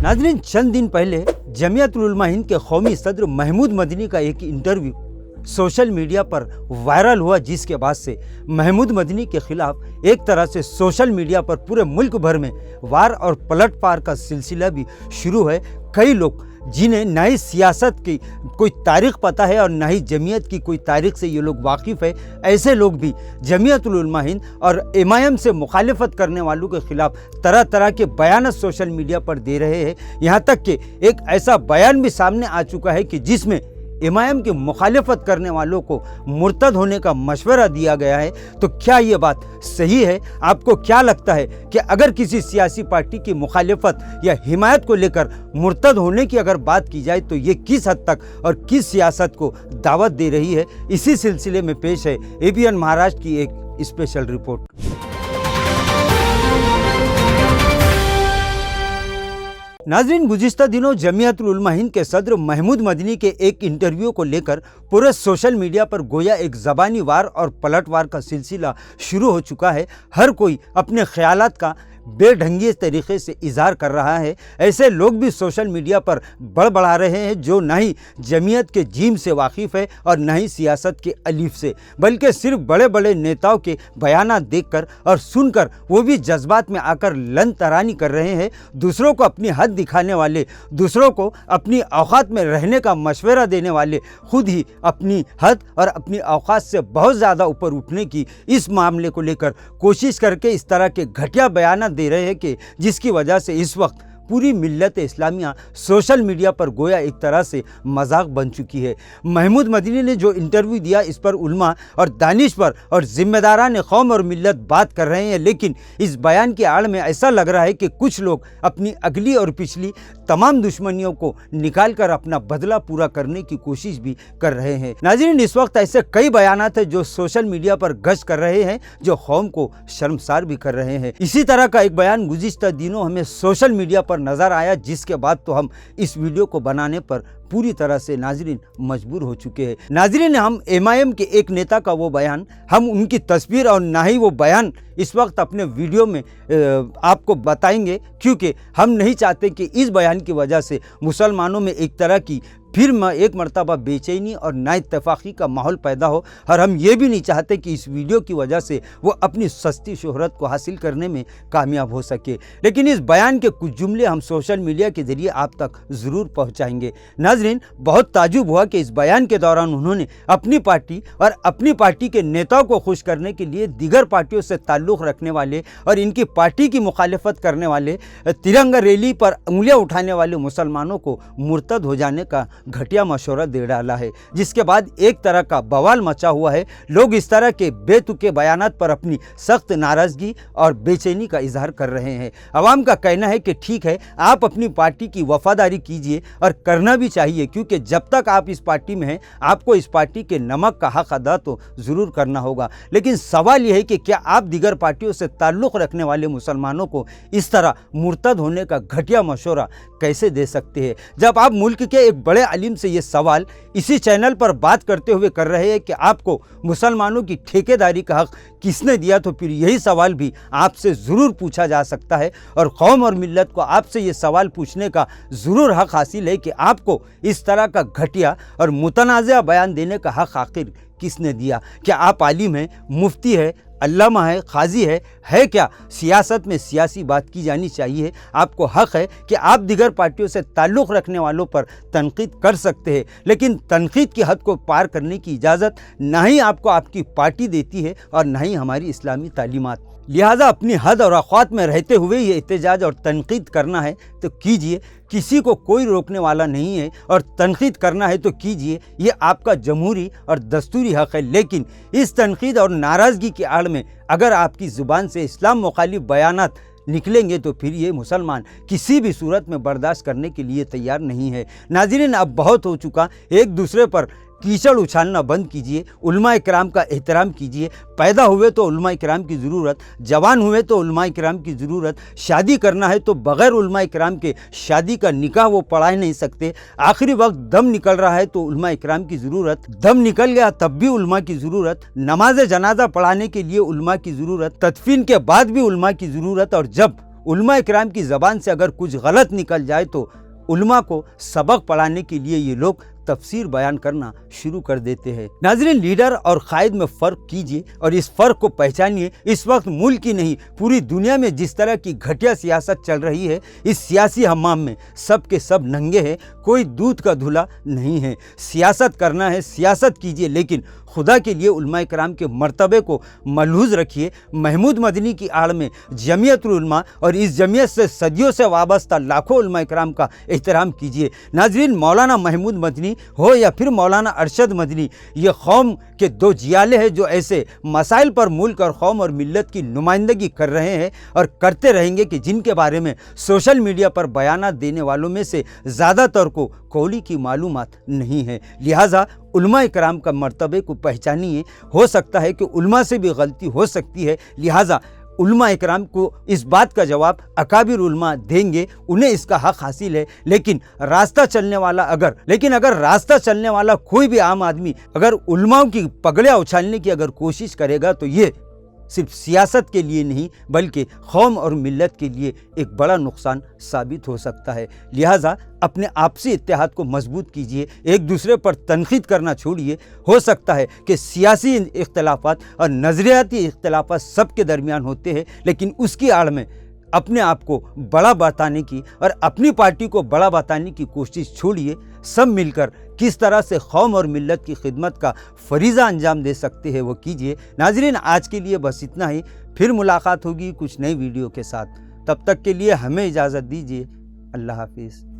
नाज़रीन, चंद दिन पहले जमीयत उलमा हिंद के कौमी सदर महमूद मदनी का एक इंटरव्यू सोशल मीडिया पर वायरल हुआ, जिसके बाद से महमूद मदनी के खिलाफ एक तरह से सोशल मीडिया पर पूरे मुल्क भर में वार और पलटवार का सिलसिला भी शुरू है। कई लोग जिन्हें ना ही सियासत की कोई तारीख़ पता है और ना ही जमीयत की कोई तारीख़ से ये लोग वाकिफ़ है, ऐसे लोग भी जमीयत उलमा हिंद और एमआईएम से मुखालिफत करने वालों के ख़िलाफ़ तरह तरह के बयान सोशल मीडिया पर दे रहे हैं। यहाँ तक कि एक ऐसा बयान भी सामने आ चुका है कि जिसमें एमआईएम की मुखालिफत करने वालों को मुर्तद होने का मशवरा दिया गया है। तो क्या ये बात सही है? आपको क्या लगता है कि अगर किसी सियासी पार्टी की मुखालिफत या हिमायत को लेकर मुर्तद होने की अगर बात की जाए तो ये किस हद तक और किस सियासत को दावत दे रही है? इसी सिलसिले में पेश है एबीएन महाराष्ट्र की एक स्पेशल रिपोर्ट। नाज़रीन, गुज़िश्ता दिनों जमीयत उलमा हिंद के सदर महमूद मदनी के एक इंटरव्यू को लेकर पूरे सोशल मीडिया पर गोया एक ज़बानी वार और पलटवार का सिलसिला शुरू हो चुका है। हर कोई अपने ख्यालात का बेढंगी तरीक़े से इजहार कर रहा है। ऐसे लोग भी सोशल मीडिया पर बड़बड़ा रहे हैं जो ना ही जमीयत के जीम से वाकिफ़ है और ना ही सियासत के अलीफ से, बल्कि सिर्फ बड़े बड़े नेताओं के बयानात देखकर और सुनकर वो भी जज्बात में आकर लन तरानी कर रहे हैं। दूसरों को अपनी हद दिखाने वाले, दूसरों को अपनी औकात में रहने का मशवरा देने वाले, खुद ही अपनी हद और अपनी औकात से बहुत ज़्यादा ऊपर उठने की इस मामले को लेकर कोशिश करके इस तरह के घटिया बयान दे रहे हैं कि जिसकी वजह से इस वक्त पूरी मिल्लत इस्लामिया सोशल मीडिया पर गोया एक तरह से मजाक बन चुकी है। महमूद मदनी ने जो इंटरव्यू दिया, इस पर उल्मा और दानिश्वर और ज़िम्मेदारान कौम और मिल्लत बात कर रहे हैं, लेकिन इस बयान की आड़ में ऐसा लग रहा है कि कुछ लोग अपनी अगली और पिछली तमाम दुश्मनियों को निकाल कर अपना बदला पूरा करने की कोशिश भी कर रहे हैं। नाज़रीन, इस वक्त ऐसे कई बयानात हैं जो सोशल मीडिया पर गश्त कर रहे हैं, जो कौम को शर्मसार भी कर रहे हैं। इसी तरह का एक बयान गुज़िश्ता दिनों हमें सोशल मीडिया पर नज़र आया, जिसके बाद तो हम इस वीडियो को बनाने पर पूरी तरह से नाज़रीन मजबूर हो चुके हैं। नाज़रीन, हम एमआईएम के एक नेता का वो बयान, हम उनकी तस्वीर और ना ही वो बयान इस वक्त अपने वीडियो में आपको बताएंगे, क्योंकि हम नहीं चाहते कि इस बयान की वजह से मुसलमानों में एक तरह की फिर एक मरतबा बेचैनी और नाइत्तेफाकी का माहौल पैदा हो, और हम ये भी नहीं चाहते कि इस वीडियो की वजह से वो अपनी सस्ती शोहरत को हासिल करने में कामयाब हो सके। लेकिन इस बयान के कुछ जुमले हम सोशल मीडिया के ज़रिए आप तक ज़रूर पहुँचाएंगे। नाज़रीन, बहुत ताजुब हुआ कि इस बयान के दौरान उन्होंने अपनी पार्टी और अपनी पार्टी के नेताओं को खुश करने के लिए दीगर पार्टियों से ताल्लुक़ रखने वाले और इनकी पार्टी की मुखालिफत करने वाले, तिरंगा रैली पर उंगलियाँ उठाने वाले मुसलमानों को मुर्तद हो जाने का घटिया मशवरा दे डाला है, जिसके बाद एक तरह का बवाल मचा हुआ है। लोग इस तरह के बेतुके बयानात पर अपनी सख्त नाराज़गी और बेचैनी का इजहार कर रहे हैं। अवाम का कहना है कि ठीक है, आप अपनी पार्टी की वफादारी कीजिए और करना भी चाहिए, क्योंकि जब तक आप इस पार्टी में हैं आपको इस पार्टी के नमक का हक अदा तो ज़रूर करना होगा। लेकिन सवाल यह है कि क्या आप दीगर पार्टियों से ताल्लुक़ रखने वाले मुसलमानों को इस तरह मुर्तद होने का घटिया मशवरा कैसे दे सकते हैं? जब आप मुल्क के एक बड़े अलीम से ये सवाल इसी चैनल पर बात करते हुए कर रहे हैं कि आपको मुसलमानों की ठेकेदारी का हक किसने दिया, तो फिर यही सवाल भी आपसे ज़रूर पूछा जा सकता है और कौम और मिल्लत को आपसे ये सवाल पूछने का ज़रूर हक हासिल है कि आपको इस तरह का घटिया और मुतनाज़ा बयान देने का हक आखिर किसने दिया? क्या आप आलिम हैं, मुफ्ती है, अल्लामा है, काजी है क्या? सियासत में सियासी बात की जानी चाहिए। आपको हक है कि आप दिगर पार्टियों से ताल्लुक़ रखने वालों पर तनकीद कर सकते हैं, लेकिन तनकीद की हद को पार करने की इजाज़त ना ही आपको आपकी पार्टी देती है और ना ही हमारी इस्लामी तालीमात। लिहाजा अपनी हद और औक़ात में रहते हुए ये एहतजाज और तनकीद करना है तो कीजिए, किसी को कोई रोकने वाला नहीं है, और तनकीद करना है तो कीजिए, ये आपका जमहूरी और दस्तूरी हक़ है। लेकिन इस तनकीद और नाराज़गी की आड़ में अगर आपकी ज़ुबान से इस्लाम मुखालिफ बयानात निकलेंगे तो फिर ये मुसलमान किसी भी सूरत में बर्दाश्त करने के लिए तैयार नहीं है। नाज़रीन, अब बहुत हो चुका, एक दूसरे पर कीचड़ उछालना बंद कीजिए, उलमा किराम का एहतराम कीजिए। पैदा हुए तो उलमा किराम की ज़रूरत, जवान हुए तो उलमा किराम की ज़रूरत, शादी करना है तो बग़ैर उलमा किराम के शादी का निकाह वो पढ़ा नहीं सकते। आखिरी वक्त दम निकल रहा है तो उलमा किराम की ज़रूरत, दम निकल गया तब भी उलमा की ज़रूरत, नमाज जनाजा पढ़ाने के लिए उलमा की ज़रूरत, तदफीन के बाद भी उलमा की ज़रूरत, और जब उलमा इकराम की ज़बान से अगर कुछ गलत निकल जाए तो उलमा को सबक पढ़ाने के लिए ये लोग तफसीर बयान करना शुरू कर देते हैं। नाज़रीन, लीडर और कायद में फ़र्क कीजिए और इस फ़र्क को पहचानिए। इस वक्त मुल्क की नहीं पूरी दुनिया में जिस तरह की घटिया सियासत चल रही है, इस सियासी हमाम में सब के सब नंगे हैं, कोई दूध का धुला नहीं है। सियासत करना है, सियासत कीजिए, लेकिन खुदा के लिए उलमा इकराम के मर्तबे को मलहूज़ रखिए। महमूद मदनी की आड़ में जमीयत उलमा और इस जमीयत से सदियों से वाबस्ता लाखों उलमा इकराम का एहतराम कीजिए। नाज़रीन, मौलाना महमूद मदनी हो या फिर मौलाना अरशद मदनी, ये कौम के दो जियाले हैं जो ऐसे मसाइल पर मुल्क और कौम और मिल्लत की नुमाइंदगी कर रहे हैं और करते रहेंगे कि जिनके बारे में सोशल मीडिया पर बयानात देने वालों में से ज़्यादातर को कौली की मालूमात नहीं है। लिहाजा उलमा इकराम का मर्तबे को पहचानिए। हो सकता है कि उलमा से भी गलती हो सकती है, लिहाजा उलमा इकराम को इस बात का जवाब अकाबिर उलमा देंगे, उन्हें इसका हक हासिल है। लेकिन अगर रास्ता चलने वाला कोई भी आम आदमी अगर उलमाओं की पगड़ियाँ उछालने की अगर कोशिश करेगा तो ये सिर्फ सियासत के लिए नहीं बल्कि कौम और मिल्लत के लिए एक बड़ा नुकसान साबित हो सकता है। लिहाजा अपने आपसी इत्तेहाद को मजबूत कीजिए, एक दूसरे पर तनकीद करना छोड़िए। हो सकता है कि सियासी इख्तलाफात और नज़रियाती इख्तलाफात सबके दरमियान होते हैं, लेकिन उसकी आड़ में अपने आप को बड़ा बताने की और अपनी पार्टी को बड़ा बताने की कोशिश छोड़िए। सब मिलकर किस तरह से कौम और मिल्लत की खिदमत का फरीज़ा अंजाम दे सकते हैं वो कीजिए। नाज़रीन, आज के लिए बस इतना ही। फिर मुलाकात होगी कुछ नई वीडियो के साथ। तब तक के लिए हमें इजाज़त दीजिए। अल्लाह हाफिज़।